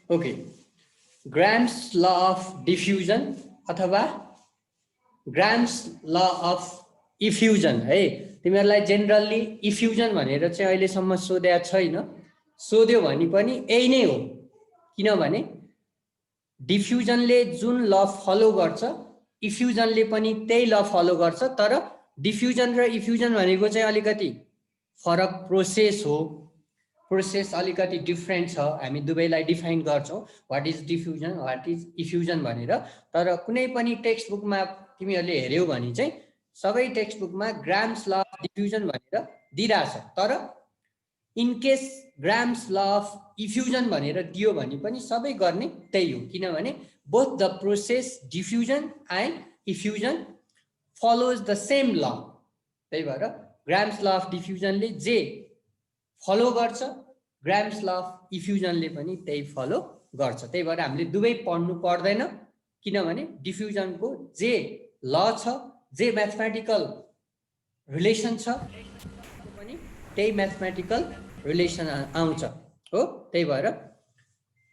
Okay, grams law of diffusion अथवा grams law of इफ्युजन है। तिमीहरूलाई जेनरली इफ्युजन भनेर चाहिँ अहिलेसम्म सोधेको छैन, सोध्यो भने पनि यही नै हो। किनभने डिफ्युजनले जुन ल फलो गर्छ इफ्युजनले पनि त्यही ल फलो गर्छ, तर डिफ्युजन र इफ्युजन भनेको चाहिँ अलिकति फरक प्रोसेस हो, प्रोसेस अलिकति डिफ्रेन्ट छ। हामी दुवैलाई डिफाइन गर्छौँ what is diffusion what is effusion भनेर। तर कुनै पनि टेक्स्ट बुकमा तिमीहरूले हेऱ्यौ भने चाहिँ सबै टेक्स्ट बुकमा ग्राम्स ल अफ डिफ्युजन भनेर दिइरहेछ, तर in case Graham's law of effusion भनेर दियो भने पनि सबै गर्ने त्यही हो। किनभने both the process diffusion and effusion follows the same law. त्यही भएर ग्राम्स ल अफ डिफ्युजनले जे फलो गर्छ ग्राम्स ल अफ इफ्युजनले पनि त्यही फलो गर्छ। त्यही भएर हामीले दुवै पढ्नु पर्दैन, किनभने डिफ्युजनको जे ल छ, जे म्याथमेटिकल रिलेसन छ, पनि त्यही म्याथमेटिकल रिलेसन आउँछ हो। त्यही भएर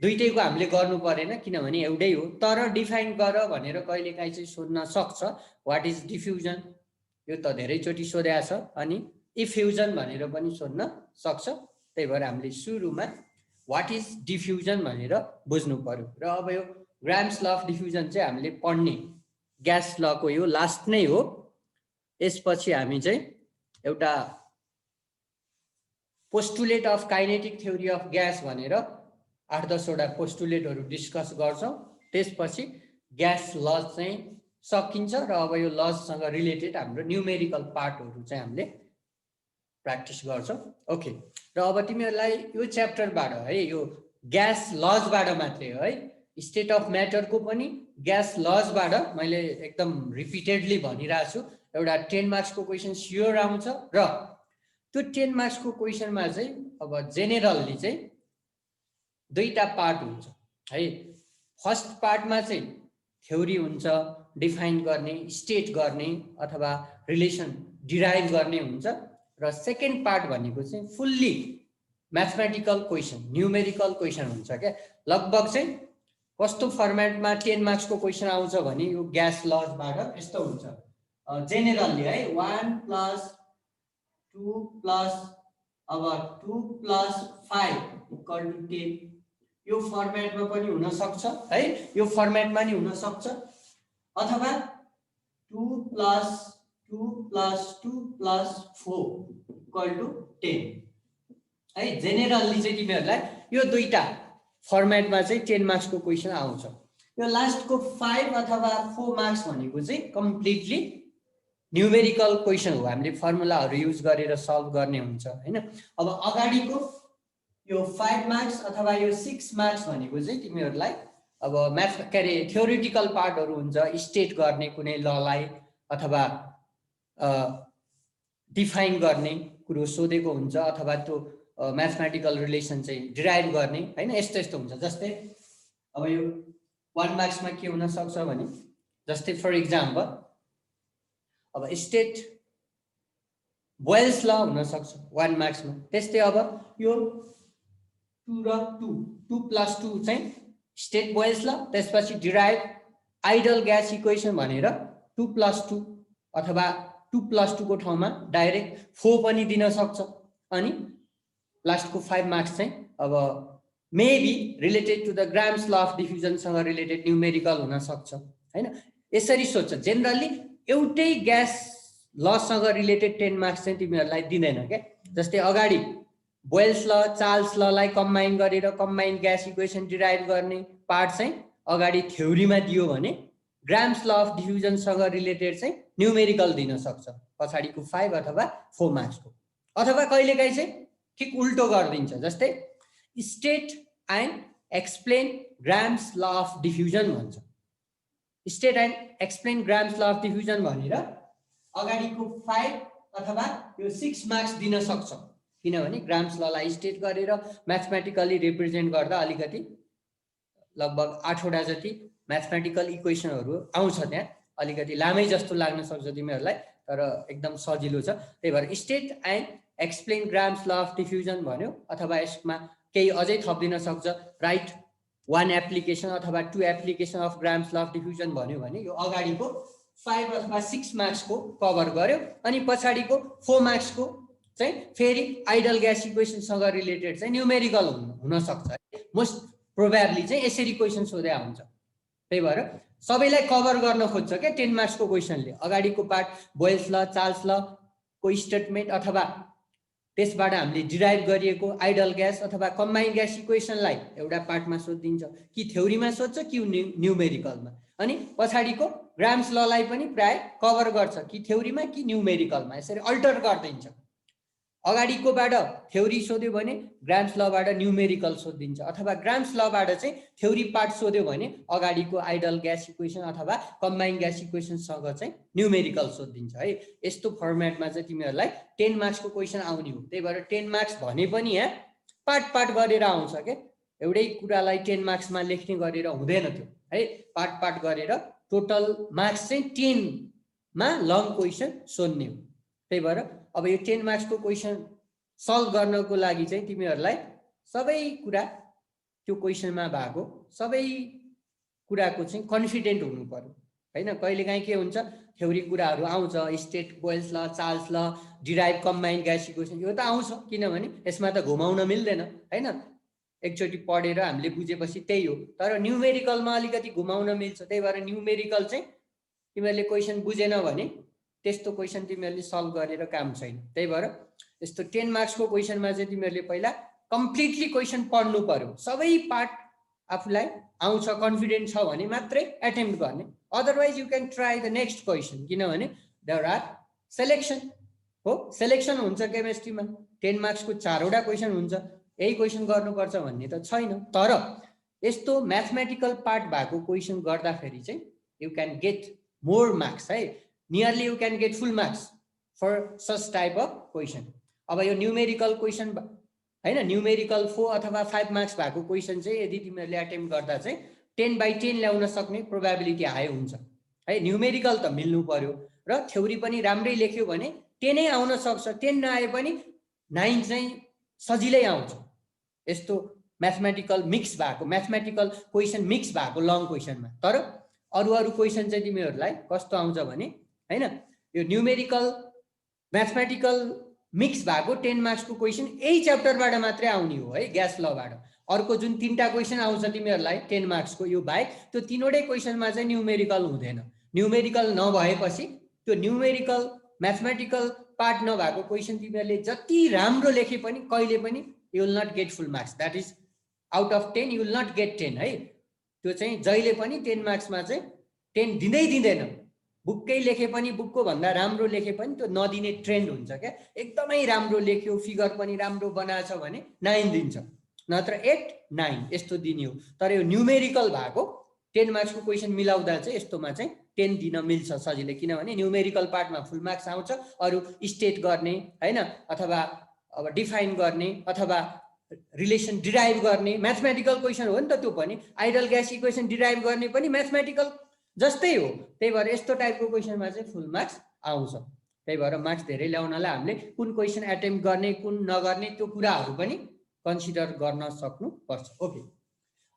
दुईटैको हामीले गर्नु परेन, किनभने एउटै हो। तर डिफाइन गर भनेर कहिलेकाहीँ चाहिँ सोध्न सक्छ वाट इज डिफ्युजन, यो त धेरैचोटि सोधेको छ, अनि इफ्युजन भनेर पनि सोध्न सक्छ। त्यही भएर हामीले सुरुमा वाट इज डिफ्युजन भनेर बुझ्नु पर्यो। र अब यो ग्राम्स ल अफ डिफ्युजन चाहिँ हामीले पढ्ने ग्यास लको यो लास्ट नै हो। यसपछि हामी चाहिँ एउटा postulate of kinetic theory of gas भनेर 8-10 वटा पोस्टुलेटहरू डिस्कस गर्छौँ। त्यसपछि ग्यास लज चाहिँ सकिन्छ र अब यो लजसँग रिलेटेड हाम्रो न्युमेरिकल पार्टहरू चाहिँ हामीले प्र्याक्टिस गर्छौँ। ओके, र अब तिमीहरूलाई यो च्याप्टरबाट है, यो ग्यास लजबाट मात्रै है, स्टेट अफ म्याटरको पनि ग्यास लजबाट मैले एकदम रिपिटेडली भनिरहेको छु, एउटा 10 मार्क्सको क्वेसन स्योर आउँछ। र त्यो 10 मार्क्सको क्वेसनमा चाहिँ अब जेनेरल्ली चाहिँ दुईटा पार्ट हुन्छ है। फर्स्ट पार्टमा चाहिँ थ्योरी हुन्छ, डिफाइन गर्ने, स्टेट गर्ने अथवा रिलेसन डिराइभ गर्ने हुन्छ। र सेकेन्ड पार्ट भनेको चाहिँ fully mathematical question, numerical question हुन्छ क्या। लगभग चाहिँ कस्तो फर्मेटमा 10 मार्क्सको क्वेसन आउँछ भने यो ग्यास लजबाट यस्तो हुन्छ जेनेरल्ली है, 1 + 2 + अब 2 + 5 = 10, यो फर्मेटमा पनि हुन सक्छ है, यो फर्मेटमा नि हुन सक्छ, अथवा 2 + 2 + 2 + 4 = 10 है। जेनेरल्ली चाहिँ तिमीहरूलाई यो दुईटा फर्मेटमा चाहिँ 10 मार्क्सको क्वेसन आउँछ। यो लास्टको 5 अथवा 4 मार्क्स भनेको चाहिँ कम्प्लिटली न्युमेरिकल क्वेसन हो, हामीले फर्मुलाहरू युज गरेर सल्भ गर्ने हुन्छ हैन। अब अगाडिको यो 5 मार्क्स अथवा यो 6 मार्क्स भनेको चाहिँ तिमीहरूलाई अब म्याथ के अरे थ्योरिटिकल पार्टहरू हुन्छ, स्टेट गर्ने कुनै ललाई अथवा डिफाइन गर्ने कुरो सोधेको हुन्छ, अथवा त्यो म्याथमेटिकल रिलेसन चाहिँ डिराइभ गर्ने हैन, यस्तो यस्तो हुन्छ। जस्तै अब यो 1 मार्क्समा के हुन सक्छ भने, जस्तै फर इक्जाम्पल अब स्टेट बोयल्स ल हुन सक्छ 1 मार्क्समा। त्यस्तै अब यो 2 र 2 + 2 चाहिँ स्टेट बोयल्स ल, त्यसपछि डिराइभ आइडल ग्यास इक्वेसन भनेर 2 + 2 अथवा 2 + 2 को ठाउँमा डाइरेक्ट 4 पनि दिन सक्छ। अनि लास्टको 5 मार्क्स चाहिँ अब maybe related to the Graham's law of डिफ्युजनसँग रिलेटेड न्युमेरिकल हुन सक्छ हैन। यसरी सोध्छ। जेनरली एउटै ग्यास लसँग रिलेटेड 10 मार्क्स चाहिँ तिमीहरूलाई दिँदैन क्या। जस्तै अगाडि बोयल्स ल, चार्ल्स ललाई कम्बाइन गरेर कम्बाइन ग्यास इक्वेसन डिराइभ गर्ने पार्ट चाहिँ अगाडि थ्योरीमा दियो भने ग्राम्स ल अफ डिफ्युजनसँग रिलेटेड चाहिँ न्युमेरिकल दिन सक्छ पछाडिको 5 अथवा 4 मार्क्सको। अथवा कहिलेकाहीँ चाहिँ ठिक उल्टो गरिदिन्छ। जस्तै state and explain Graham's law of diffusion भन्छ। State and explain Graham's law of diffusion भनेर अगाडिको 5 अथवा यो 6 मार्क्स दिन सक्छ, किनभने ग्राम्स ललाई स्टेट गरेर म्याथमेटिकली रिप्रेजेन्ट गर्दा अलिकति लगभग 8 वटा जति म्याथमेटिकल इक्वेसनहरू आउँछ। त्यहाँ अलिकति लामै जस्तो लाग्न सक्छ तिमीहरूलाई, तर एकदम सजिलो छ। त्यही भएर state and explain Graham's law of diffusion भन्यो, अथवा यसमा केही अझै थपिदिन सक्छ, राइट 1 एप्लिकेसन अथवा 2 application of grams law of diffusion भन्यो भने यो अगाडिको 5 अथवा 6 मार्क्सको कभर गर्यो अनि पछाडिको 4 मार्क्सको चाहिँ फेरि आइडल ग्यास इक्वेसनसँग रिलेटेड चाहिँ न्युमेरिकल हुन सक्छ। मोस्ट प्रोबेबली चाहिँ यसरी क्वेसन सोधे हुन्छ। त्यही भएर सबैलाई कभर गर्न खोज्छ क्या 10 मार्क्सको क्वेसनले। अगाडिको पार्ट बोयल्स ल चार्ल्स ल को स्टेटमेन्ट अथवा त्यसबाट हामीले डिराइभ गरिएको आइडल ग्यास अथवा कम्बाइन्ड ग्यास इक्वेसनलाई एउटा पार्टमा सोधिदिन्छ, कि थ्योरीमा सोध्छ कि न्युमेरिकलमा। अनि पछाडिको ग्राम्स ललाई पनि प्राय कभर गर्छ कि थ्योरीमा कि न्युमेरिकलमा, यसरी अल्टर गरिदिन्छ। अगाडिकोबाट थ्योरी सोध्यो भने ग्राम्स लबाट न्युमेरिकल सोधिदिन्छ, अथवा ग्राम्स लबाट चाहिँ थ्योरी पार्ट सोध्यो भने अगाडिको आइडल ग्यास इक्वेसन अथवा कम्बाइन्ड ग्यास इक्वेसनसँग चाहिँ न्युमेरिकल सोधिदिन्छ है। यस्तो फर्मेटमा चाहिँ तिमीहरूलाई 10 मार्क्सको क्वेसन आउने हो। त्यही भएर 10 मार्क्स भने पनि यहाँ पार्ट पार्ट गरेर आउँछ क्या, एउटै कुरालाई 10 मार्क्समा लेख्ने गरेर हुँदैन त्यो है। पार्ट पार्ट गरेर टोटल मार्क्स चाहिँ 10 मा लङ क्वेसन सोध्ने हो। त्यही भएर अब यो 10 मार्क्सको क्वेसन सल्भ गर्नको लागि चाहिँ तिमीहरूलाई सबै कुरा त्यो क्वेसनमा भएको सबै कुराको चाहिँ कन्फिडेन्ट हुनु पर्यो हैन। कहिलेकाहीँ के हुन्छ, थ्योरी कुराहरू आउँछ, स्टेट बोयल्स ल Charles law derive combined gas equation, यो त आउँछ किनभने यसमा त घुमाउन मिल्दैन हैन। एकचोटि पढेर हामीले बुझेपछि त्यही हो। तर न्युमेरिकलमा अलिकति घुमाउन मिल्छ। त्यही भएर न्युमेरिकल चाहिँ तिमीहरूले क्वेसन बुझेन भने त्यस्तो क्वेसन तिमीहरूले सल्भ गरेर काम छैन। त्यही भएर यस्तो 10 मार्क्सको क्वेसनमा चाहिँ तिमीहरूले पहिला कम्प्लिटली क्वेसन पढ्नु पर्यो, सबै पार्ट आफूलाई आउँछ कन्फिडेन्ट छ भने मात्रै एटेम्प्ट गर्ने। Otherwise you can try the next question, किनभने देयर आर सेलेक्सन हो, सेलेक्सन हुन्छ केमिस्ट्रीमा। 10 मार्क्सको 4 वटा क्वेसन हुन्छ, यही क्वेसन गर्नुपर्छ भन्ने त छैन। तर यस्तो म्याथमेटिकल पार्ट भएको क्वेसन गर्दाखेरि चाहिँ you can get more marks है। Nearly you can get full marks for such type of question. अब यो न्युमेरिकल क्वेसन हैन, न्युमेरिकल 4 अथवा 5 मार्क्स भएको क्वेसन चाहिँ यदि तिमीहरूले एटेम्प्ट गर्दा चाहिँ 10/10 ल्याउन सक्ने प्रोबेबिलिटी हाई हुन्छ है। न्युमेरिकल त मिल्नु पर्यो र थ्योरी पनि राम्रै लेख्यो भने 10 नै आउन सक्छ। 10 नआए पनि 9 चाहिँ सजिलै आउँछ। यस्तो म्याथमेटिकल मिक्स भएको, म्याथमेटिकल क्वेसन मिक्स भएको लङ क्वेसनमा। तर अरू क्वेसन चाहिँ तिमीहरूलाई कस्तो आउँछ भने हैन, यो न्युमेरिकल म्याथमेटिकल मिक्स भएको 10 मार्क्सको क्वेसन यही च्याप्टरबाट मात्रै आउने हो है, ग्यास लबाट। अर्को जुन 3टा क्वेसन आउँछ तिमीहरूलाई 10 मार्क्सको यो बाहेक, त्यो 3वटै क्वेसनमा चाहिँ न्युमेरिकल हुँदैन। न्युमेरिकल नभएपछि त्यो न्युमेरिकल म्याथमेटिकल पार्ट नभएको क्वेसन तिमीहरूले जति राम्रो लेखे पनि कहिले पनि you will not get full marks. That is out of 10 you will not get 10 है। त्यो चाहिँ जहिले पनि 10 मार्क्समा चाहिँ 10 दिँदैन। बुक्कै लेखे पनि, बुकको भन्दा राम्रो लेखे पनि त्यो नदिने ट्रेन्ड हुन्छ क्या। एकदमै राम्रो लेख्यो, फिगर पनि राम्रो बनाएछ भने 9 दिन्छ, नत्र 8, 9 यस्तो दिने हो। तर यो न्युमेरिकल भएको 10 मार्क्सको क्वेसन मिलाउँदा चाहिँ यस्तोमा चाहिँ 10 दिन मिल्छ सजिलै, किनभने न्युमेरिकल पार्टमा फुल मार्क्स आउँछ। अरू स्टेट गर्ने हैन, अथवा अब डिफाइन गर्ने अथवा रिलेसन डिराइभ गर्ने म्याथमेटिकल क्वेसन हो नि त। त्यो पनि आइडल ग्यास इक्वेसन डिराइभ गर्ने पनि म्याथमेटिकल जस्तै हो। त्यही भएर यस्तो टाइपको क्वेसनमा चाहिँ फुल मार्क्स आउँछ। त्यही भएर मार्क्स धेरै ल्याउनलाई हामीले कुन क्वेसन एटेम्प्ट गर्ने कुन नगर्ने त्यो कुराहरू पनि कन्सिडर गर्न सक्नुपर्छ। ओके,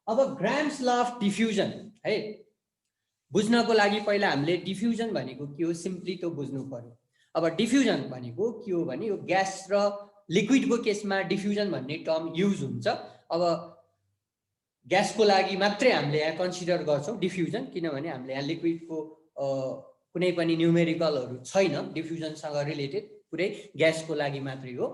अब ग्राम्स ल अफ डिफ्युजन है बुझ्नको लागि पहिला हामीले डिफ्युजन भनेको के हो सिम्पली त्यो बुझ्नु पर्यो। अब डिफ्युजन भनेको के हो भने यो ग्यास र लिक्विडको केसमा डिफ्युजन भन्ने टर्म युज हुन्छ। अब ग्यासको लागि मात्रै हामीले यहाँ कन्सिडर गर्छौँ डिफ्युजन, किनभने हामीले यहाँ लिक्विडको कुनै पनि न्युमेरिकलहरू छैन डिफ्युजनसँग रिलेटेड, पुरै ग्यासको लागि मात्रै हो।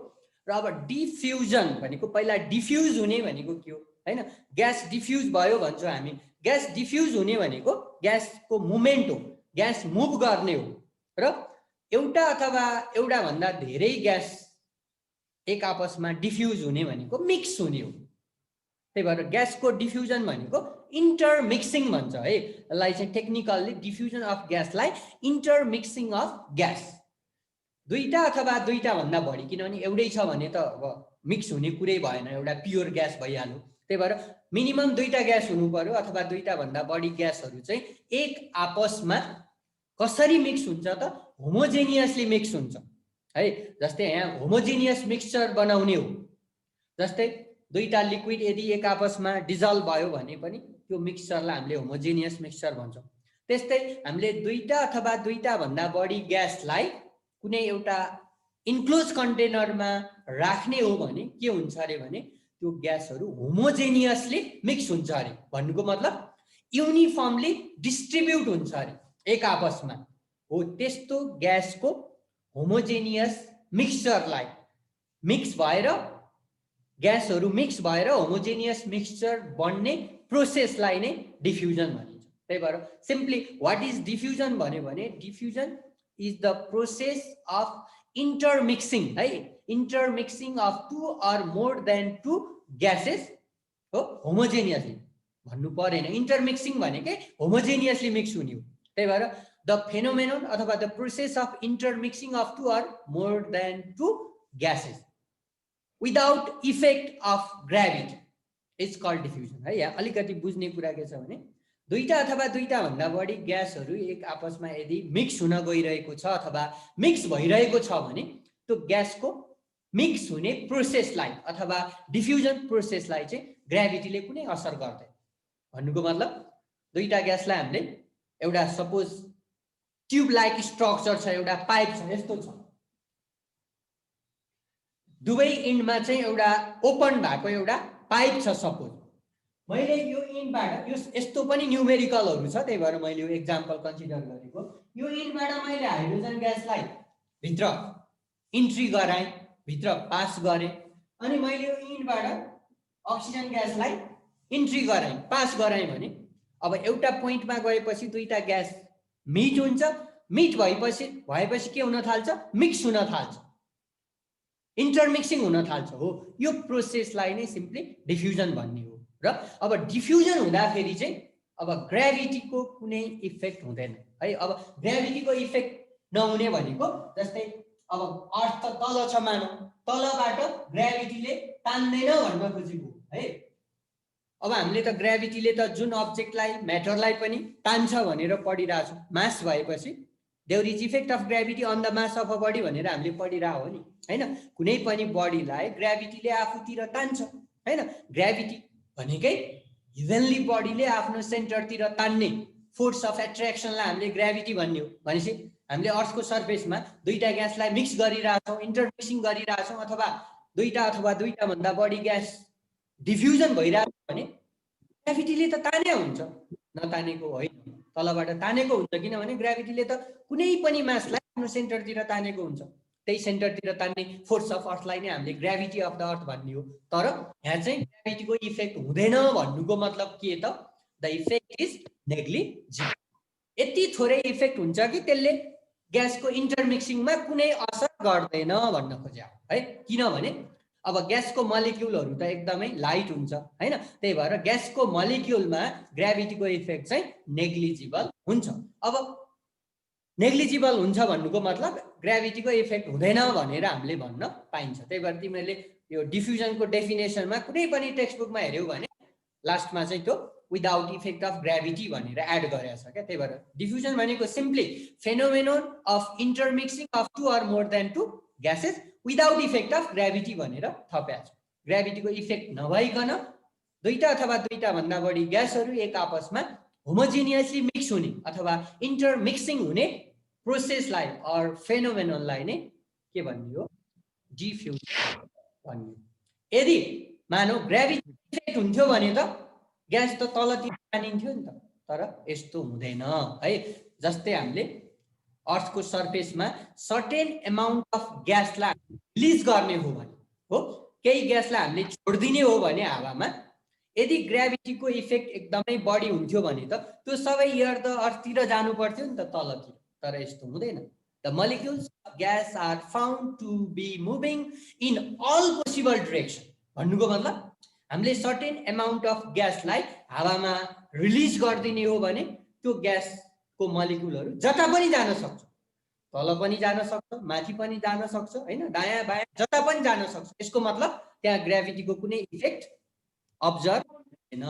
र अब डिफ्युजन भनेको पहिला डिफ्युज हुने भनेको के हो हैन, ग्यास डिफ्युज भयो भन्छौँ हामी। ग्यास डिफ्युज हुने भनेको ग्यासको मुभमेन्ट हो, ग्यास मुभ गर्ने हो। र एउटा अथवा एउटा भन्दा धेरै ग्यास एक आपसमा डिफ्युज हुने भनेको मिक्स हुने हो। त्यही भएर ग्यासको डिफ्युजन भनेको इन्टरमिक्सिङ भन्छ है। यसलाई चाहिँ टेक्निकल्ली डिफ्युजन अफ ग्यासलाई इन्टरमिक्सिङ अफ ग्यास। दुईटा अथवा दुईटा भन्दा बढी, किनभने एउटै छ भने त अब मिक्स हुने कुरै भएन, एउटा प्योर ग्यास भइहाल्यो। त्यही भएर मिनिमम दुईटा ग्यास हुनु पर्यो अथवा दुईटा भन्दा बढी ग्यासहरू चाहिँ एक आपसमा कसरी मिक्स हुन्छ त, होमोजेनियसली मिक्स हुन्छ है। जस्तै यहाँ होमोजेनियस मिक्सचर बनाउने हो, जस्तै दुईटा लिक्विड यदि एक आपसमा डिजल्भ भयो भने पनि त्यो मिक्सचरलाई हामीले होमोजेनियस मिक्सचर भन्छौँ। त्यस्तै हामीले दुईटा अथवा दुईटा भन्दा बढी ग्यासलाई कुनै एउटा इन्क्लोज कन्टेनरमा राख्ने हो भने के हुन्छ अरे भने त्यो ग्यासहरू होमोजेनियसली मिक्स हुन्छ अरे। भन्नुको मतलब युनिफर्मली डिस्ट्रिब्युट हुन्छ अरे एक आपसमा। हो त्यस्तो ग्यासको होमोजेनियस मिक्सचरलाई मिक्स भएर ग्यासहरू मिक्स भएर होमोजेनियस मिक्सचर बन्ने प्रोसेसलाई नै डिफ्युजन भनिन्छ। त्यही भएर सिम्पली व्हाट इज डिफ्युजन भन्यो भने diffusion is the process of intermixing, है, intermixing of two or more than two gases हो होमोजेनियसली भन्नु परेन। इन्टरमिक्सिङ भनेकै होमोजेनियसली मिक्स हुने हो। त्यही भएर द फेनोमेनन अथवा the process of intermixing of two or more than two gases without effect of gravity is called diffusion, है। यहाँ अलिकति बुझ्ने कुरा के छ भने दुईटा अथवा दुईटा भन्दा बढी ग्यासहरू एक आपसमा यदि मिक्स हुन गइरहेको छ अथवा मिक्स भइरहेको छ भने त्यो ग्यासको मिक्स हुने प्रोसेसलाई अथवा डिफ्युजन प्रोसेसलाई चाहिँ ग्राभिटीले कुनै असर गर्दैन। भन्नुको मतलब दुईटा ग्यासलाई हामीले एउटा सपोज ट्युब लाइक स्ट्रक्चर छ, एउटा पाइप छ, यस्तो छ, दुवै इन्डमा चाहिँ एउटा ओपन भएको एउटा पाइप छ। सपोज मैले यो इन्डबाट यो यस्तो पनि न्युमेरिकलहरू छ, त्यही भएर मैले यो एक्जाम्पल कन्सिडर गरेको। यो इन्डबाट मैले हाइड्रोजन ग्यासलाई भित्र इन्ट्री गराएँ, भित्र पास गरेँ, अनि मैले यो इन्डबाट अक्सिजन ग्यासलाई इन्ट्री गराएँ, पास गराएँ भने अब एउटा पोइन्टमा गएपछि दुईटा ग्यास मिट हुन्छ। मिट भएपछि के हुन थाल्छ? मिक्स हुन थाल्छ, इन्टरमिक्सिङ हुन थाल्छ। हो यो प्रोसेसलाई नै सिम्पली डिफ्युजन भन्ने हो। र अब डिफ्युजन हुँदाखेरि चाहिँ अब ग्राभिटीको कुनै इफेक्ट हुँदैन, है। अब ग्राभिटीको इफेक्ट नहुने भनेको जस्तै अब अर्थ त तल छ, मानौ तलबाट ग्राभिटीले तान्दैन भन्न खोजेको, है। अब हामीले त ग्राभिटीले त जुन अब्जेक्टलाई म्याटरलाई पनि तान्छ भनेर पढिरहेछौँ। मास भएपछि there is effect of gravity on the mass of a body भनेर हामीले पढिरहेको हो नि, हैन। कुनै पनि बडीलाई ग्राभिटीले आफूतिर तान्छ, हैन। ग्राभिटी भनेकै हेभेनली बडीले आफ्नो सेन्टरतिर तान्ने फोर्स अफ एट्र्याक्सनलाई हामीले ग्राभिटी भन्ने हो। भनेपछि हामीले अर्थको सर्फेसमा दुईटा ग्यासलाई मिक्स गरिरहेछौँ, इन्टरमिक्सिङ गरिरहेछौँ, अथवा दुईटा भन्दा बढी ग्यास डिफ्युजन भइरहेको छ भने ग्राभिटीले त ताने हुन्छ, नतानेको होइन, तलबाट तानेको हुन्छ। किनभने ग्राभिटीले त कुनै पनि मासलाई आफ्नो सेन्टरतिर तानेको हुन्छ। त्यही सेन्टरतिर तान्ने फोर्स अफ अर्थलाई नै हामीले ग्राभिटी अफ द अर्थ भन्ने हो। तर यहाँ चाहिँ ग्राभिटीको इफेक्ट हुँदैन भन्नुको मतलब के त? The effect is negligible. यति थोरै इफेक्ट हुन्छ कि त्यसले ग्यासको इन्टरमिक्सिङमा कुनै असर गर्दैन भन्न खोज्या हो, है। किनभने अब ग्यासको मलिक्युलहरू त एकदमै लाइट हुन्छ, हैन। त्यही भएर ग्यासको मलिक्युलमा ग्राभिटीको इफेक्ट चाहिँ नेग्लिजिबल हुन्छ। अब नेग्लिजिबल हुन्छ भन्नुको मतलब ग्राभिटीको इफेक्ट हुँदैन भनेर हामीले भन्न पाइन्छ। त्यही भएर तिमीहरूले यो डिफ्युजनको डेफिनेसनमा कुनै पनि टेक्स्ट बुकमा हेऱ्यौ भने लास्टमा चाहिँ त्यो विदाउट इफेक्ट अफ ग्राभिटी भनेर एड गरेको छ क्या। त्यही भएर डिफ्युजन भनेको simply phenomenon of intermixing of two or more than two gases without effect of gravity भनेर थपेको छ। ग्राभिटीको इफेक्ट नभइकन दुईटा अथवा दुईटा भन्दा बढी ग्यासहरू एक आपसमा होमोजिनियसली मिक्स हुने अथवा इन्टरमिक्सिङ हुने प्रोसेसलाई अर फेनोमेननलाई नै के भन्ने हो? डिफ्युजन भन्ने। यदि मानौ ग्राभिटी इफेक्ट हुन्थ्यो भने त ग्यास त तलतिर तानिन्थ्यो नि त, तर यस्तो हुँदैन, है। जस्तै हामीले अर्थको सर्फेसमा सर्टेन एमाउन्ट अफ ग्यासलाई रिलिज गर्ने हो भने, हो केही ग्यासलाई हामीले छोडिदिने हो भने हावामा, यदि ग्राभिटीको इफेक्ट एकदमै बढी हुन्थ्यो भने त त्यो सबै एयर त अर्थतिर जानु पर्थ्यो नि त, तलतिर। तर यस्तो हुँदैन। The molecules of gas are found to be moving in all possible direction. भन्नुको मतलब हामीले सर्टेन एमाउन्ट अफ ग्यासलाई हावामा रिलिज गरिदिने हो भने त्यो ग्यासको मलिक्युलहरू जता पनि जान सक्छ, तल पनि जान सक्छ, माथि पनि जान सक्छ, हैन, दायाँ बायाँ जता पनि जान सक्छ। यसको मतलब त्यहाँ ग्राभिटीको कुनै इफेक्ट अब्जर्भ हुँदैन।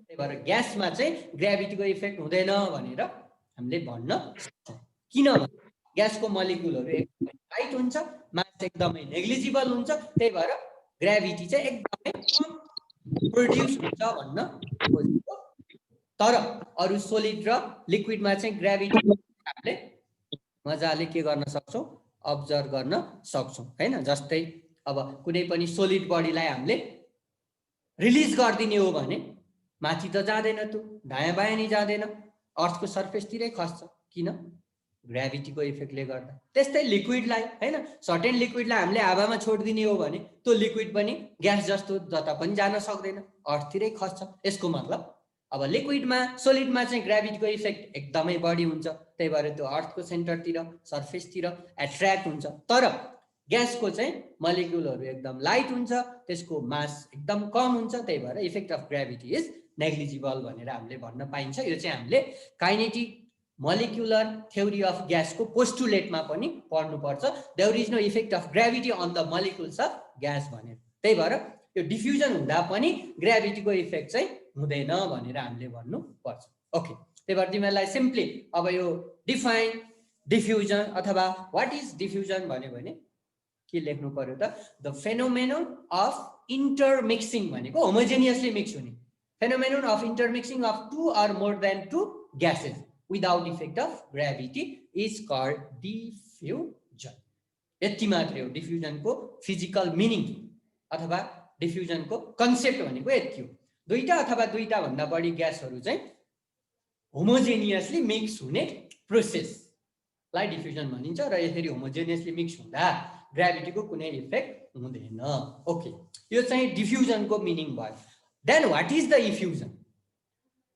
त्यही भएर ग्यासमा चाहिँ ग्राभिटीको इफेक्ट हुँदैन भनेर हामीले भन्न सक्छौँ। किनभने ग्यासको मलिक्युलहरू एकदमै लाइट हुन्छ, मास एकदमै नेग्लिजिबल हुन्छ। त्यही भएर ग्राभिटी चाहिँ एकदमै कम प्रोड्युस हुन्छ भन्न खोजेको। तर अरू सोलिड र लिक्विडमा चाहिँ ग्राभिटी हामीले मजाले के गर्न सक्छौँ, अब्जर्भ गर्न सक्छौँ हैन। जस्तै अब कुनै पनि सोलिड बडीलाई हामीले रिलिज गरिदिने हो भने माथि त जाँदैन, त्यो दायाँ बायाँ नि जाँदैन, अर्थको सर्फेसतिरै खस्छ। किन? ग्राभिटीको इफेक्टले गर्दा। त्यस्तै लिक्विडलाई हैन, सर्टेन लिक्विडलाई हामीले हावामा छोडिदिने हो भने त्यो लिक्विड पनि ग्यास जस्तो जता पनि जान सक्दैन, अर्थतिरै खस्छ। यसको मतलब अब लिक्विडमा सोलिडमा चाहिँ ग्राभिटीको इफेक्ट एकदमै बढी हुन्छ, त्यही भएर त्यो अर्थको सेन्टरतिर सर्फेसतिर एट्र्याक्ट हुन्छ। तर ग्यासको चाहिँ मलिक्युलहरू एकदम लाइट हुन्छ, त्यसको मास एकदम कम हुन्छ, त्यही भएर effect of gravity is negligible भनेर हामीले भन्न पाइन्छ। यो चाहिँ हामीले काइनेटिक मोलिकुलर थ्योरी अफ ग्यासको पोस्टुलेटमा पनि पढ्नुपर्छ। There is no effect of gravity on the molecules of gas भनेर। त्यही भएर यो डिफ्युजन हुँदा पनि ग्राभिटीको इफेक्ट चाहिँ हुँदैन भनेर हामीले भन्नुपर्छ। ओके, त्यही भएर तिमीहरूलाई सिम्पली अब यो डिफाइन डिफ्युजन अथवा वाट इज डिफ्युजन भन्यो भने के लेख्नु पर्यो त? द फेनोमेनन अफ इन्टरमिक्सिङ भनेको होमोजेनियसली मिक्स हुने, phenomenon of intermixing of two or more than two gases without effect of gravity is called diffusion. यति मात्रै हो डिफ्युजनको फिजिकल मिनिङ अथवा डिफ्युजनको कन्सेप्ट भनेको यति हो। दुईटा अथवा दुईटा भन्दा बढी ग्यासहरू चाहिँ होमोजेनियसली मिक्स हुने प्रोसेसलाई डिफ्युजन भनिन्छ र यसरी होमोजेनियसली मिक्स हुँदा ग्राभिटीको कुनै इफेक्ट हुँदैन। ओके, यो चाहिँ डिफ्युजनको मिनिङ भयो। Then what is the effusion?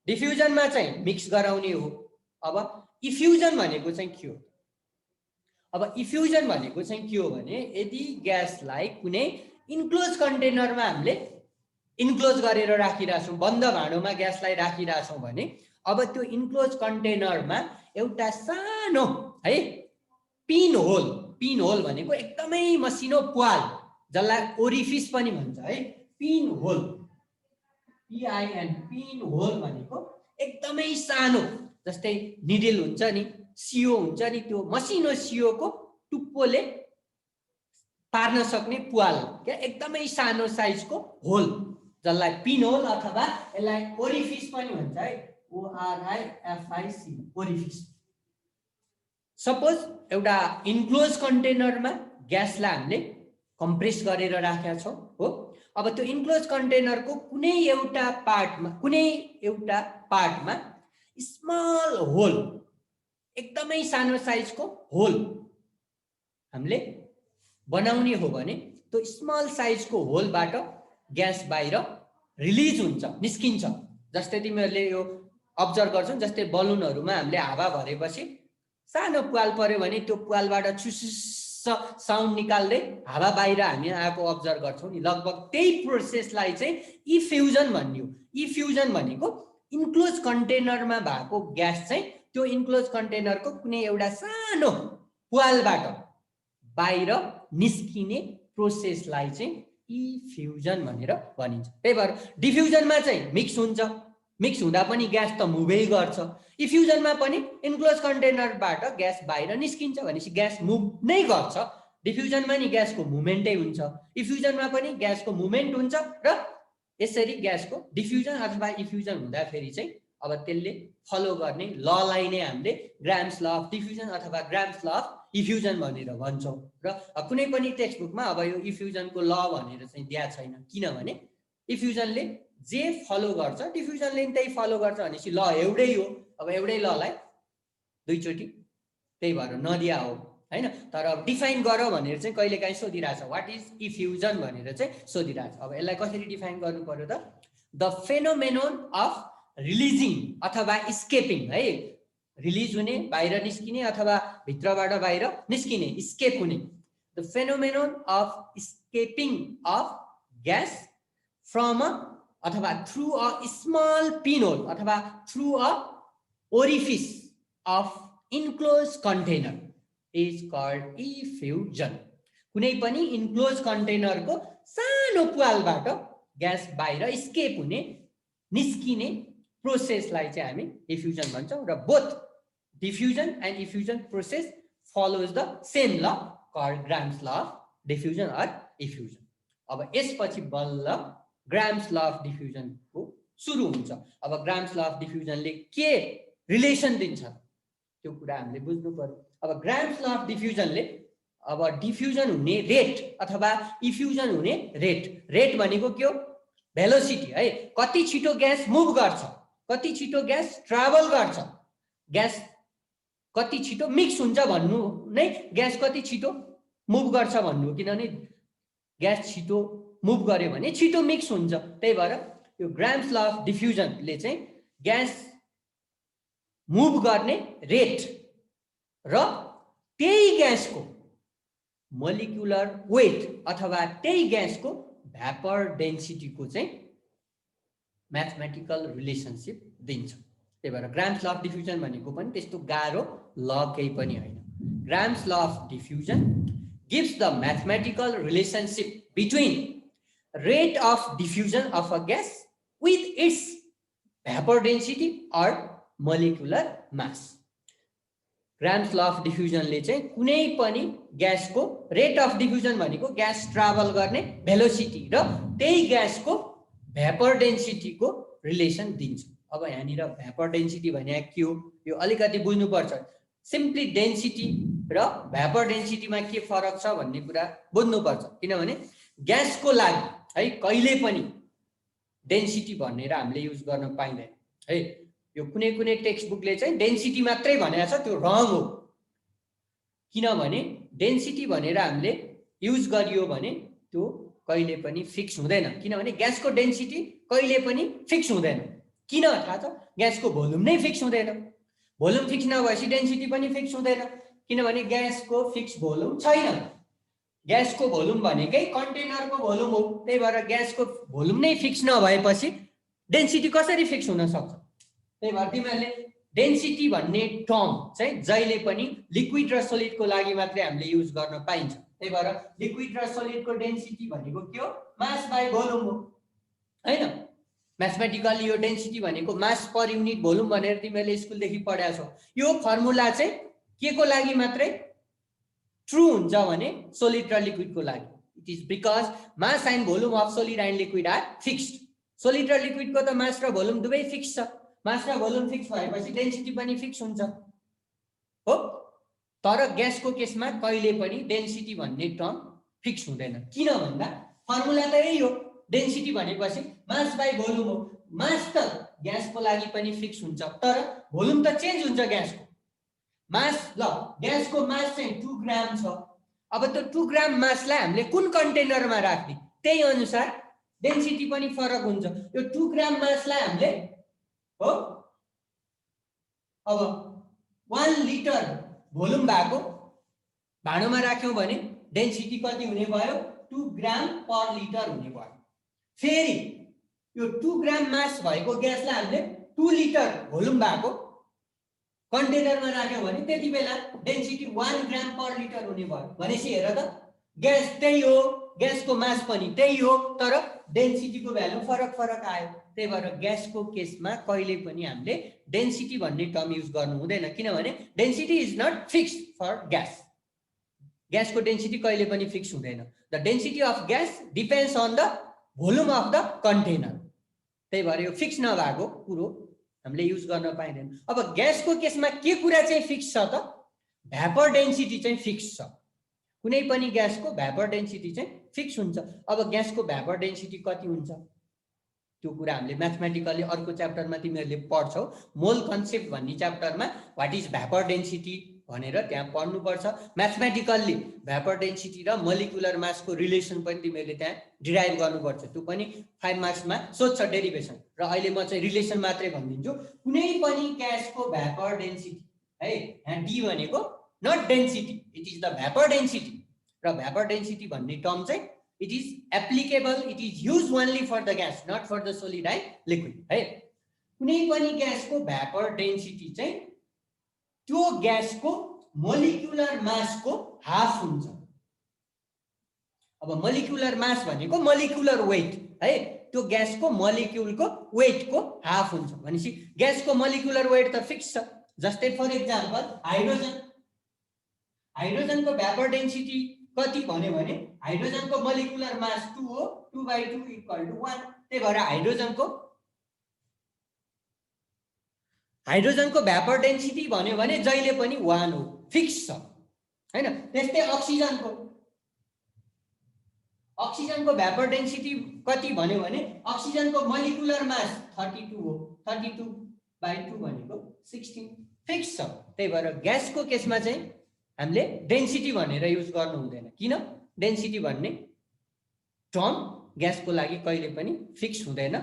डिफ्युजनमा चाहिँ मिक्स गराउने हो। अब इफ्युजन भनेको चाहिँ के हो? अब इफ्युजन भनेको चाहिँ के हो भने यदि ग्यासलाई कुनै इन्क्लोज कन्टेनरमा हामीले इन्क्लोज गरेर राखिरहेछौँ, बन्द भाँडोमा ग्यासलाई राखिरहेछौँ भने अब त्यो इन्क्लोज कन्टेनरमा एउटा सानो है पिन होल, पिन होल भनेको एकदमै मसिनो प्वाल, जसलाई ओरिफिस पनि भन्छ है, पिन होल, पिआइएन, पिन होल भनेको एकदमै सानो, जस्तै निडल हुन्छ नि, सियो हुन्छ नि, त्यो मसिनो सियोको टुप्पोले पार्न सक्ने प्वाल, क्या एकदमै सानो साइजको होल, जसलाई पिन होल अथवा यसलाई ओरिफिस पनि भन्छ है, ओआरआइएफआइसी, ओरिफिस। सपोज एउटा इन्क्लोज कन्टेनरमा ग्यासलाई हामीले कम्प्रेस गरेर राखेका छौँ हो। अब त्यो इन्क्लोज कन्टेनरको कुनै एउटा पार्टमा स्मल होल, एकदमै सानो साइजको होल हामीले बनाउने हो भने त्यो स्मल साइजको होलबाट ग्यास बाहिर रिलिज हुन्छ, निस्किन्छ। जस्तै तिमीहरूले यो अब्जर्भ गर्छौ, जस्तै बलुनहरूमा हामीले हावा भरेपछि सानो प्वाल पर्यो भने त्यो प्वालबाट छुसुस्स साउन्ड निकाल्दै हावा बाहिर हामी आएको अब्जर्भ गर्छौँ नि, लगभग त्यही प्रोसेसलाई चाहिँ इफ्युजन भन्ने हो। इफ्युजन भनेको इन्क्लोज कन्टेनरमा भएको ग्यास चाहिँ त्यो इन्क्लोज कन्टेनरको कुनै एउटा सानो प्वालबाट बाहिर निस्किने प्रोसेसलाई चाहिँ इफ्युजन भनेर भनिन्छ। त्यही भएर डिफ्युजनमा चाहिँ मिक्स हुन्छ, मिक्स हुँदा पनि ग्यास त मुभै गर्छ। इफ्युजनमा पनि इन्क्लोज कन्टेनरबाट ग्यास बाहिर निस्किन्छ भनेपछि ग्यास मुभ नै गर्छ। डिफ्युजनमा नि ग्यासको मुभमेन्टै हुन्छ, इफ्युजनमा पनि ग्यासको मुभमेन्ट हुन्छ र यसरी ग्यासको डिफ्युजन अथवा इफ्युजन हुँदाखेरि चाहिँ अब त्यसले फलो गर्ने ललाई नै हामीले ग्राम्स ल अफ डिफ्युजन अथवा ग्राम्स ल अफ इफ्युजन भनेर भन्छौँ। र कुनै पनि टेक्स्ट बुकमा अब यो इफ्युजनको ल भनेर चाहिँ दिएको छैन, किनभने इफ्युजनले जे फलो गर्छ डिफ्युजनले त्यही फलो गर्छ भनेपछि ल एउटै हो। अब एउटै ललाई दुईचोटि त्यही भएर नदिया हो हैन। तर अब डिफाइन गर भनेर चाहिँ कहिलेकाहीँ सोधिरहेछ, वाट इज इफ्युजन भनेर चाहिँ सोधिरहेछ। अब यसलाई कसरी डिफाइन गर्नु पर्यो त? द फेनोमेनन अफ रिलिजिङ अथवा स्केपिङ, है, रिलिज हुने, बाहिर निस्किने अथवा भित्रबाट बाहिर निस्किने, स्केप हुने। The phenomenon of escaping of gas from अथवा through a small pin hole अथवा through a orifice of enclose container is called effusion. कुनै पनि इन्क्लोज कन्टेनरको सानो प्वालबाट ग्यास बाहिर स्केप हुने, निस्किने प्रोसेसलाई चाहिँ हामी इफ्युजन भन्छौँ। र both diffusion and effusion process follows the same law called Graham's law of diffusion or effusion. अब यसपछि बल्ल ग्राम्स ल अफ डिफ्युजनको सुरु हुन्छ। अब ग्राम्स ल अफ डिफ्युजनले के रिलेसन दिन्छ त्यो कुरा हामीले बुझ्नु पर्यो। अब ग्राम्स ल अफ डिफ्युजनले अब डिफ्युजन हुने रेट अथवा इफ्युजन हुने रेट भनेको के हो? भेलोसिटी है। कति छिटो ग्यास मुभ गर्छ, कति छिटो ग्यास ट्राभल गर्छ, ग्यास कति छिटो मिक्स हुन्छ भन्नु नै ग्यास कति छिटो मुभ गर्छ भन्नु। किनभने ग्यास छिटो मुभ गर्यो भने छिटो मिक्स हुन्छ। त्यही भएर यो ग्राम्स ल अफ डिफ्युजनले चाहिँ ग्यास मुभ गर्ने रेट र त्यही ग्यासको मोलिकुलर वेट अथवा त्यही ग्यासको भ्यापर डेन्सिटीको चाहिँ म्याथमेटिकल रिलेसनसिप दिन्छ। त्यही भएर ग्राम्स ल अफ डिफ्युजन भनेको पनि त्यस्तो गाह्रो ल केही पनि होइन। Graham's law of diffusion gives the mathematical relationship between rate of diffusion of a gas with its vapour density or molecular mass. Graham's law of डिफ्युजनले चाहिँ कुनै पनि ग्यासको रेट अफ डिफ्युजन भनेको ग्यास ट्राभल गर्ने भेलोसिटी र त्यही ग्यासको भ्यापर डेन्सिटीको रिलेसन दिन्छ। अब यहाँनिर भ्यापर डेन्सिटी भने के हो यो अलिकति बुझ्नुपर्छ। सिम्पली डेन्सिटी र भ्यापर डेन्सिटीमा के फरक छ भन्ने कुरा बुझ्नुपर्छ। किनभने ग्यासको लागि है कहिले पनि डेन्सिटी भनेर हामीले युज गर्न पाइँदैन है। यो कुनै कुनै टेक्स्ट बुकले चाहिँ डेन्सिटी मात्रै भनेको छ, त्यो रङ हो। किनभने डेन्सिटी भनेर हामीले युज गरियो भने त्यो कहिले पनि फिक्स हुँदैन। किनभने ग्यासको डेन्सिटी कहिले पनि फिक्स हुँदैन। किन थाहा छ? ग्यासको भोल्युम नै फिक्स हुँदैन। भोल्युम फिक्स नभएपछि डेन्सिटी पनि फिक्स हुँदैन। किनभने ग्यासको फिक्स भोल्युम छैन। ग्यासको भोल्युम भनेकै कन्टेनरको भोल्युम हो। त्यही भएर ग्यासको भोल्युम नै फिक्स नभएपछि डेन्सिटी कसरी फिक्स हुन सक्छ? त्यही भएर तिमीहरूले डेन्सिटी भन्ने टर्म चाहिँ जहिले पनि लिक्विड र सोलिडको लागि मात्रै हामीले युज गर्न पाइन्छ। त्यही भएर लिक्विड र सोलिडको डेन्सिटी भनेको के हो? मास बाई भोल्युम हो हैन। म्याथमेटिकली यो डेन्सिटी भनेको मास पर युनिट भोल्युम भनेर तिमीहरूले स्कुलदेखि पढाएको छौ। यो फर्मुला चाहिँ के को लागि मात्रै ट्रु हुन्छ भने सोलिड र लिक्विडको लागि। It is because mass and volume of solid and liquid are fixed. Solid र लिक्विडको त मास र भोल्युम दुवै फिक्स छ। मास र भोल्युम फिक्स भएपछि डेन्सिटी पनि फिक्स हुन्छ हो। तर ग्यासको केसमा कहिले पनि डेन्सिटी भन्ने टर्म फिक्स हुँदैन। किन भन्दा फर्मुला त यही हो। डेन्सिटी भनेपछि मास बाई भोल्युम हो। मास त ग्यासको लागि पनि फिक्स हुन्छ तर भोल्युम त चेन्ज हुन्छ ग्यासको। मास ल ग्यासको मास चाहिँ 2 ग्राम छ। अब त्यो 2 ग्राम मासलाई हामीले कुन कन्टेनरमा राख्ने त्यही अनुसार डेन्सिटी पनि फरक हुन्छ। यो 2 ग्राम मासलाई हामीले हो अब 1 लिटर भोल्युम भएको भाँडोमा राख्यौं भने डेन्सिटी कति हुने भयो? 2 ग्राम पर लिटर हुने भयो। फेरि यो 2 ग्राम मास भएको ग्यासलाई हामीले 2 लिटर भोल्युम भएको कन्टेनरमा राख्यौं भने त्यति बेला डेन्सिटी 1 ग्राम पर लिटर हुने भयो। भनेपछि हेर त ग्यास त्यही हो, ग्यासको मास पनि त्यही हो तर डेन्सिटीको भ्यालु फरक फरक आयो। त्यही भएर ग्यासको केसमा कहिले पनि हामीले डेन्सिटी भन्ने टर्म युज गर्नु हुँदैन। किनभने density is not fixed for gas. ग्यासको डेन्सिटी कहिले पनि फिक्स हुँदैन। The density of gas depends on the volume of the container. त्यही भएर यो फिक्स नभएको कुरो हामीले युज गर्न पाइँदैन। अब ग्यासको केसमा के कुरा चाहिँ फिक्स छ त? भ्यापर डेन्सिटी चाहिँ फिक्स छ। कुनै पनि ग्यासको भ्यापर डेन्सिटी चाहिँ फिक्स हुन्छ। अब ग्यासको भ्यापर डेन्सिटी कति हुन्छ त्यो कुरा हामीले म्याथमेटिकली अर्को च्याप्टरमा तिमीहरूले पढ्छौ। मोल कन्सेप्ट भन्ने च्याप्टरमा व्हाट इज भ्यापर डेन्सिटी भनेर त्यहाँ पढ्नुपर्छ। म्याथमेटिकली भ्यापर डेन्सिटी र मोलिकुलर मासको रिलेसन पनि तिमीहरूले त्यहाँ डिराइभ गर्नुपर्छ। त्यो पनि 5 मार्क्समा सोध्छ डेरिभेसन। र अहिले म चाहिँ रिलेसन मात्रै भनिदिन्छु। कुनै पनि ग्यासको भ्यापर डेन्सिटी है, यहाँ डी भनेको not density, it is the vapour density. र भ्यापर डेन्सिटी भन्ने टर्म चाहिँ it is applicable, it is used only for the gas, not for the solid and liquid है। कुनै पनि ग्यासको भ्यापर डेन्सिटी चाहिँ त्यो ग्यासको मोलिकुलर मासको हाफ हुन्छ। अब मोलिकुलर मास भनेको मोलिकुलर वेट है, त्यो ग्यासको मोलिक्युलको वेटको हाफ हुन्छ। भनेपछि ग्यासको मोलिकुलर वेट त फिक्स छ। जस्तै for example hydrogen, हाइड्रोजनको vapour density कति भन्यो भने हाइड्रोजनको मोलिकुलर मास 2 हो, 2/2 इक्वल टु 1। त्यही भएर हाइड्रोजनको भ्यापर डेन्सिटी भन्यो भने जहिले पनि 1 हो, फिक्स छ हैन। त्यस्तै अक्सिजनको भ्यापर डेन्सिटी कति भन्यो भने अक्सिजनको मोलिकुलर मास 32 हो, 32/2 भनेको 16, फिक्स छ। त्यही भएर ग्यासको केसमा चाहिँ हामीले डेन्सिटी भनेर युज गर्नु हुँदैन। किन? डेन्सिटी भन्ने टर्म ग्यासको लागि कहिले पनि फिक्स हुँदैन,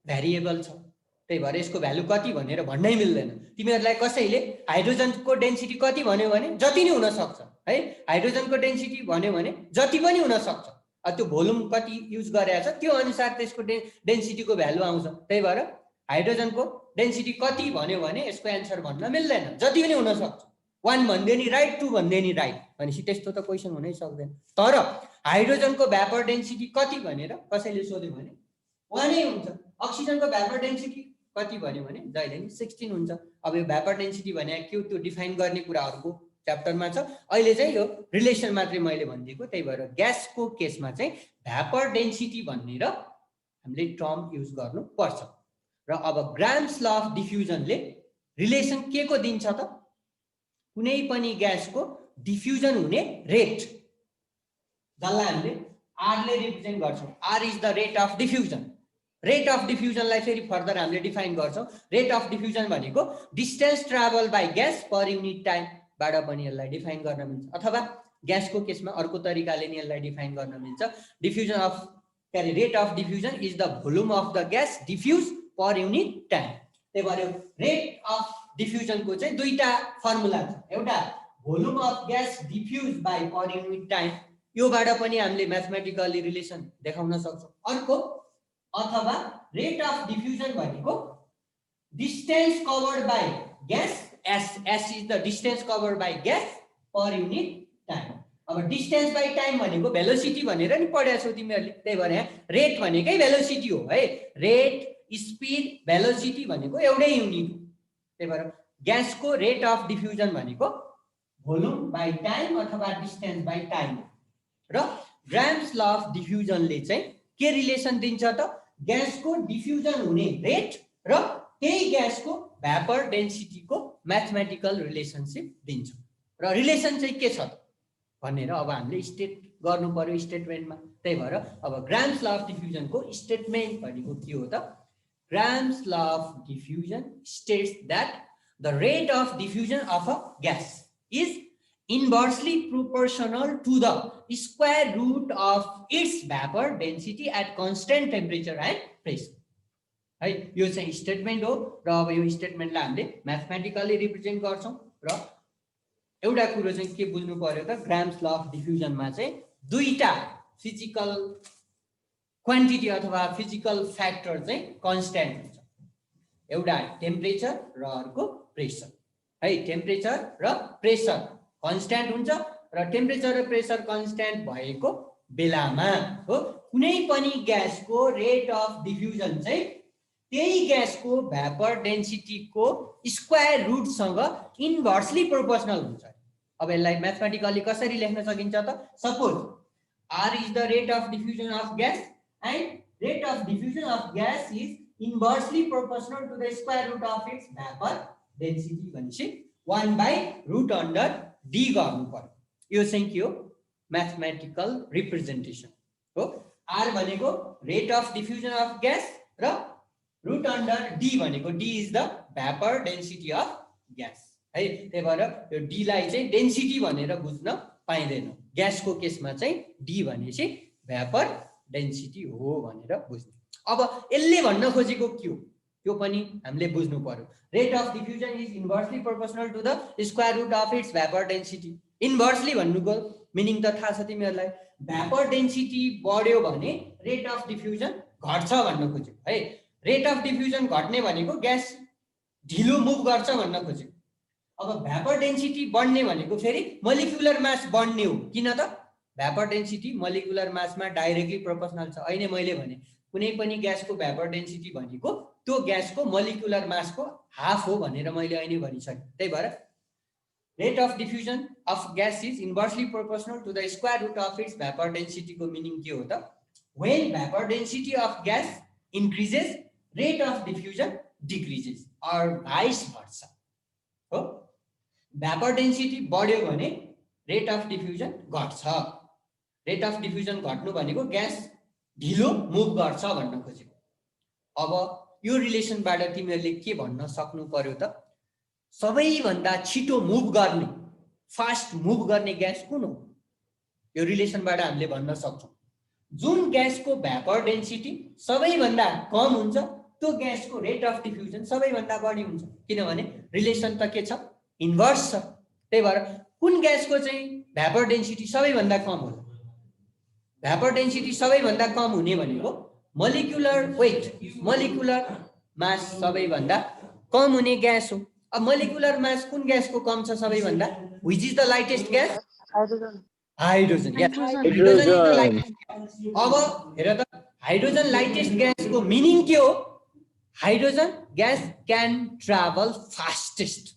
भ्यारिएबल छ। त्यही भएर यसको भ्यालु कति भनेर भन्नै मिल्दैन। तिमीहरूलाई कसैले हाइड्रोजनको डेन्सिटी कति भन्यो भने जति नै हुन सक्छ है, हाइड्रोजनको डेन्सिटी भन्यो भने जति पनि हुन सक्छ। त्यो भोल्युम कति युज गरेछ त्यो अनुसार त्यसको डेन्सिटीको भ्यालु आउँछ। त्यही भएर हाइड्रोजनको डेन्सिटी कति भन्यो भने यसको एन्सर भन्न मिल्दैन, जति पनि हुन सक्छ। 1 भन्दै नि राइट, 2 भन्दै नि राइट भनेपछि त्यस्तो त क्वेसन हुनै सक्दैन। तर हाइड्रोजनको भ्यापर डेन्सिटी कति भनेर कसैले सोध्यो भने 1 नै हुन्छ। अक्सिजनको भ्यापर डेन्सिटी कति भन्यो भने जहिले नि 16 हुन्छ। अब यो भ्यापर डेन्सिटी भने के त्यो डिफाइन गर्ने कुराहरुको च्याप्टरमा छ। अहिले चाहिँ यो रिलेसन मात्रै मैले भनिदिएको। त्यही भएर ग्यासको केसमा चाहिँ भ्यापर डेन्सिटी भनेर हामीले टर्म युज गर्नु पर्छ। र अब ग्राम्स ल अफ डिफ्युजनले रिलेसन के को दिन्छ त? कुनै पनि ग्यासको डिफ्युजन हुने रेट, जसलाई हामीले R ले रिप्रेजेन्ट गर्छौं। R is the rate of diffusion. Rate of डिफ्युजनलाई फेरि फर्दर हामीले डिफाइन गर्छौं। रेट अफ डिफ्युजन भनेको distance travel by gas per unit time बाट पनि यसलाई डिफाइन गर्न मिल्छ, अथवा ग्यासको केसमा अर्को तरिकाले नि यसलाई डिफाइन गर्न मिल्छ। Diffusion of rate of diffusion is the volume of the gas diffuse per unit time. त्यही भएर रेट अफ डिफ्युजनको चाहिँ दुईटा फर्मुला छ। एउटा volume of gas diffuse by per unit time, योबाट पनि हामीले म्याथमेटिकली रिलेसन देखाउन सक्छौं। अर्को अथवा रेट अफ डिफ्युजन भनेको distance covered by gas, s is the distance covered by gas per unit time. अब डिस्टेन्स बाइ टाइम भनेको भेलोसिटी भनेर नि पढेका छौ तिमीहरूले। त्यही भएर यहाँ रेट भनेकै भेलोसिटी हो है। रेट, स्पिड, भेलोसिटी भनेको एउटै युनिट हो। त्यही भएर ग्यासको रेट अफ डिफ्युजन भनेको भोल्युम बाइ टाइम अथवा डिस्टेन्स बाइ टाइम। र ग्राम्स ल अफ डिफ्युजनले चाहिँ के रिलेसन दिन्छ त? ग्यासको डिफ्युजन हुने रेट र त्यही ग्यासको भ्यापर डेन्सिटीको म्याथमेटिकल रिलेसनशिप दिन्छ। र रिलेसन चाहिँ के छ भनेर अब हामीले स्टेट गर्नु पर्यो स्टेटमेन्टमा। त्यही भएर अब ग्राम्स ल अफ डिफ्युजनको स्टेटमेन्ट भनेको के हो त? Grams law of diffusion states that the rate of diffusion of a gas is inversely proportional to the square root of its vapor density at constant temperature and pressure। है, यो चाहिँ statement हो। र अब यो स्टेटमेन्टलाई हामीले म्याथमेटिकली रिप्रेजेन्ट गर्छौं। र एउटा कुरो चाहिँ के बुझ्नु पर्यो त? ग्राम्स ल अफ डिफ्युजनमा चाहिँ दुईटा फिजिकल क्वान्टिटी अथवा फिजिकल फ्याक्टर चाहिँ कन्स्ट्यान्ट हुन्छ। एउटा टेम्परेचर र अर्को प्रेसर है। टेम्परेचर र प्रेसर कन्स्ट्यान्ट हुन्छ र टेम्परेचर र प्रेसर कन्स्ट्यान्ट भएको बेलामा हो कुनै पनि ग्यासको रेट अफ डिफ्युजन चाहिँ त्यही ग्यासको भ्यापर डेन्सिटीको स्क्वायर रुटसँग इन्भर्सली प्रोपोर्सनल हुन्छ। अब यसलाई म्याथमेटिकली कसरी लेख्न सकिन्छ त? Suppose R is the rate of diffusion of gas and rate of diffusion of gas is inversely proportional to the square root of its vapour density भनेपछि 1/√अंडर d गर्नु पर्यो। यो चाहिँ के हो? म्याथमेटिकल रिप्रेजेन्टेसन हो। R भनेको rate of diffusion of gas र √अंडर d भनेको d is the vapour density of gas है। त्यही भएर यो d लाई चाहिँ डेन्सिटी भनेर बुझ्न पाइँदैन। ग्यासको केसमा चाहिँ d भनेपछि भ्यापर डेन्सिटी हो भनेर बुझ्नु। अब यसले भन्न खोजेको के हो त्यो पनि हामीले बुझ्नु पर्यो। Rate of diffusion is inversely proportional to the square root of its vapour density. Inversely भन्नुको मिनिङ त थाहा छ तिमीहरूलाई। भ्यापर डेन्सिटी बढ्यो भने रेट अफ डिफ्युजन घट्छ भन्न खोज्यो है। रेट अफ डिफ्युजन घट्ने भनेको ग्यास ढिलो मुभ गर्छ भन्न खोज्यो। अब भ्यापर डेन्सिटी बढ्ने भनेको फेरि मोलिकुलर मास बढ्ने हो। किन त? भ्यापर डेन्सिटी मोलिकुलर मासमा डाइरेक्टली प्रोपोर्सनल छ। अहिले मैले भने कुनै पनि ग्यासको भ्यापर डेन्सिटी भनेको त्यो ग्यासको मोलिकुलर मासको हाफ हो भनेर मैले अहिले भनिसकेँ। त्यही भएर rate of diffusion of gas is inversely proportional to the square root of its vapor density को meaning के हो त when vapor density of gas increases rate of diffusion decreases or vice versa हो vapor density बढ्यो भने rate of diffusion घट्छ rate of diffusion घट्नु भनेको ग्यास ढिलो मुभ गर्छ भन्न खोजेको अब यो रिलेसनबाट तिमीहरूले के भन्न सक्नु पर्यो त सबैभन्दा छिटो मुभ गर्ने फास्ट मुभ गर्ने ग्यास कुन हो यो रिलेसनबाट हामीले भन्न सक्छौं जुन ग्यासको भ्यापर डेन्सिटी सबैभन्दा कम हुन्छ त्यो ग्यासको रेट अफ डिफ्युजन सबैभन्दा बढी हुन्छ किनभने रिलेसन त के छ इन्भर्स छ त्यही भएर कुन ग्यासको चाहिँ भ्यापर डेन्सिटी सबैभन्दा कम होला भ्यापर डेन्सिटी सबैभन्दा कम हुने भनेको मोलिकुलर वेट मोलिकुलर मास सबैभन्दा कम हुने ग्यास हो अब मोलिकुलर मास कुन ग्यासको कम छ सबैभन्दा which is the lightest gas hydrogen अब हेर त हाइड्रोजन लाइटेस्ट ग्यासको मिनिङ के हो hydrogen gas can travel fastest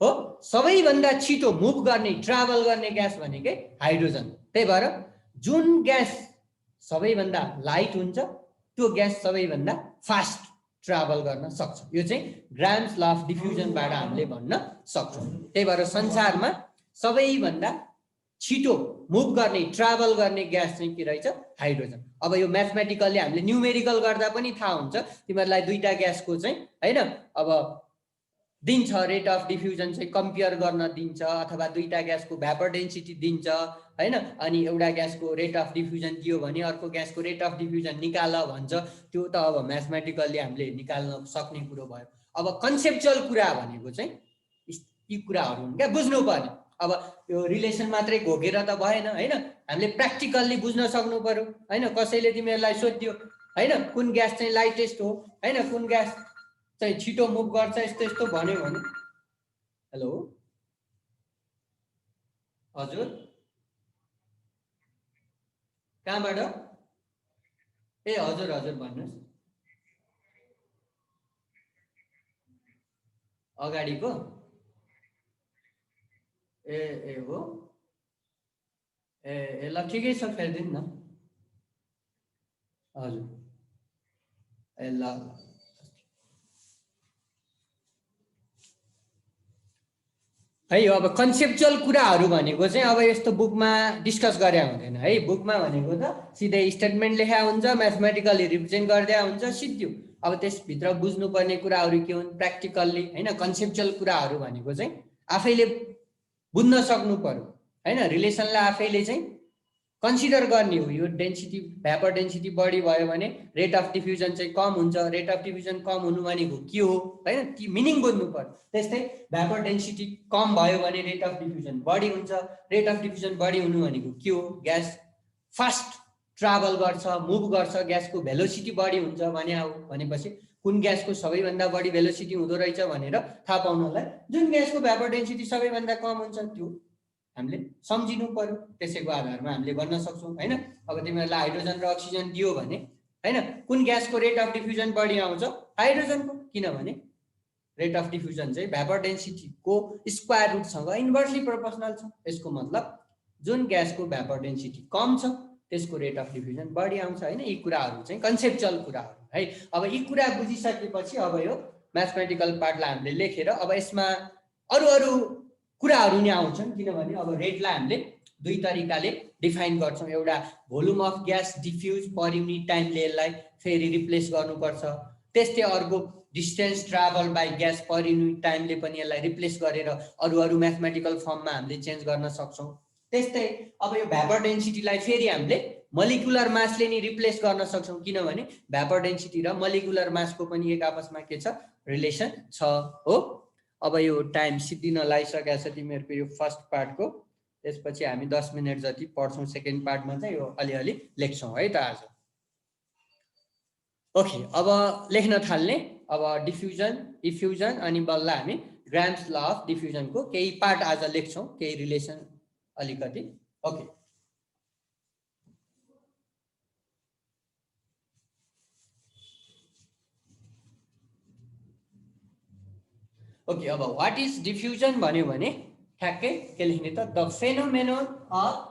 हो सबैभन्दा छिटो मुभ गर्ने ट्राभल गर्ने ग्यास भनेकै हाइड्रोजन त्यही भएर जुन ग्यास सबैभन्दा लाइट हुन्छ त्यो ग्यास सबैभन्दा फास्ट ट्राभल गर्न सक्छ यो चाहिँ ग्राम्स ल अफ डिफ्युजनबाट हामीले भन्न सक्छौं त्यही भएर संसारमा सबैभन्दा छिटो मुभ गर्ने ट्राभल गर्ने ग्यास चाहिँ के रहेछ हाइड्रोजन अब यो म्याथमेटिकली हामीले न्यूमेरिकल गर्दा पनि थाहा हुन्छ तिमीहरूलाई दुईटा ग्यासको चाहिँ हैन अब दिन्छ रेट अफ डिफ्युजन चाहिँ कम्पेयर गर्न दिन्छ अथवा दुईटा ग्यासको भ्यापर डेन्सिटी दिन्छ हैन अनि एउटा ग्यासको रेट अफ डिफ्युजन दियो भने अर्को ग्यासको रेट अफ डिफ्युजन निकाल भन्छ त्यो त अब म्याथमेटिकली हामीले निकाल्न सक्ने कुरो भयो अब कन्सेप्चुअल कुरा भनेको चाहिँ यी कुराहरु हुन् के बुझ्नु पर्ने अब यो रिलेसन मात्रै घोकेर त भएन हैन हामीले प्र्याक्टिकली बुझ्न सक्नु पर्यो हैन कसैले तिमीहरूलाई सोध्यो हैन कुन ग्यास चाहिँ लाइटेस्ट हो हैन कुन ग्यास चाहिँ छिटो मुभ गर्छ यस्तो यस्तो भन्यो भने हेलो हजुर कहाँबाट ए हजुर हजुर भन्नुस् अगाडिको ए ए हो ए ल ठिकै छ फेर्दिनु न हजुर ए ल है अब कन्सेप्चुअल कुराहरु भनेको चाहिँ अब यस्तो बुकमा डिस्कस गरे हुँदैन है बुकमा भनेको त सिधै स्टेटमेन्ट लेखा हुन्छ म्याथमेटिकली रिप्रेजेन्ट गर्दै हुन्छ सिद्धियो अब त्यसभित्र बुझ्नुपर्ने कुराहरु के हुन् प्र्याक्टिकल्ली हैन कन्सेप्चुअल कुराहरु भनेको चाहिँ आफैले बुझ्न सक्नु पर्यो हैन रिलेसनलाई आफैले चाहिँ कन्सिडर गर्ने हो यो डेन्सिटी भ्यापर डेन्सिटी बढी भयो भने रेट अफ डिफ्युजन चाहिँ कम हुन्छ रेट अफ डिफ्युजन कम हुनु भनेको के हो हैन ती मिनिङ बुझ्नु पर्यो त्यस्तै भ्यापर डेन्सिटी कम भयो भने रेट अफ डिफ्युजन बढी हुन्छ रेट अफ डिफ्युजन बढी हुनु भनेको के हो ग्यास फास्ट ट्राभल गर्छ मुभ गर्छ ग्यासको भेलोसिटी बढी हुन्छ भने हो भनेपछि कुन ग्यासको सबैभन्दा बढी भेलोसिटी हुँदो रहेछ भनेर थाहा पाउनलाई जुन ग्यासको भ्यापर डेन्सिटी सबैभन्दा कम हुन्छ त्यो हामीले सम्झिनु पर्यो त्यसैको आधारमा हामीले भन्न सक्छौं हैन अब तिमीहरूलाई हाइड्रोजन र अक्सिजन दियो भने हैन कुन ग्यासको रेट अफ डिफ्युजन बढी आउँछ हाइड्रोजनको किनभने रेट अफ डिफ्युजन चाहिँ भ्यापर डेन्सिटीको स्क्वायर रुटसँग इन्भर्सली प्रोपोर्सनल छ यसको मतलब जुन ग्यासको भ्यापर डेन्सिटी कम छ त्यसको रेट अफ डिफ्युजन बढी आउँछ हैन यी कुराहरु चाहिँ कन्सेप्चुअल कुराहरु है अब यी कुरा बुझिसकेपछि अब यो म्याथमेटिकल पार्टलाई हामीले लेखेर अब यसमा अरु कुराहरु नि आउँछन् किनभने अब रेटलाई हामीले दुई तरिकाले डिफाइन गर्छौं एउटा volume of gas diffuse per unit टाइमले यसलाई फेरि रिप्लेस गर्नुपर्छ त्यस्तै अर्को distance travel by gas per unit टाइमले पनि यसलाई रिप्लेस गरेर अरु म्याथमेटिकल फर्ममा हामीले चेन्ज गर्न सक्छौं त्यस्तै अब यो भ्यापर डेन्सिटीलाई फेरि हामीले मोलिकुलर मासले नि रिप्लेस गर्न सक्छौं किनभने भ्यापर डेन्सिटी र मोलिकुलर मासको पनि एक आपसमा के छ रिलेसन छ हो अब यो टाइम सिद्धिन लागिसकेको छ तिमीहरुको यो फर्स्ट पार्टको त्यसपछि हामी 10 मिनेट जति पढ्छौं सेकेन्ड पार्टमा चाहिँ यो अलिअलि लेख्छौं है त आज ओके अब लेख्न थाल्ने अब डिफ्युजन इफ्युजन अनि बल्ल हामी ग्राम्स ल अफ डिफ्युजनको केही पार्ट आज लेख्छौं केही रिलेसन अलिकति ओके ओके अब व्हाट इज डिफ्युजन भन्यो भने ठ्याक्कै के लेख्ने त द फेनोमेनन अफ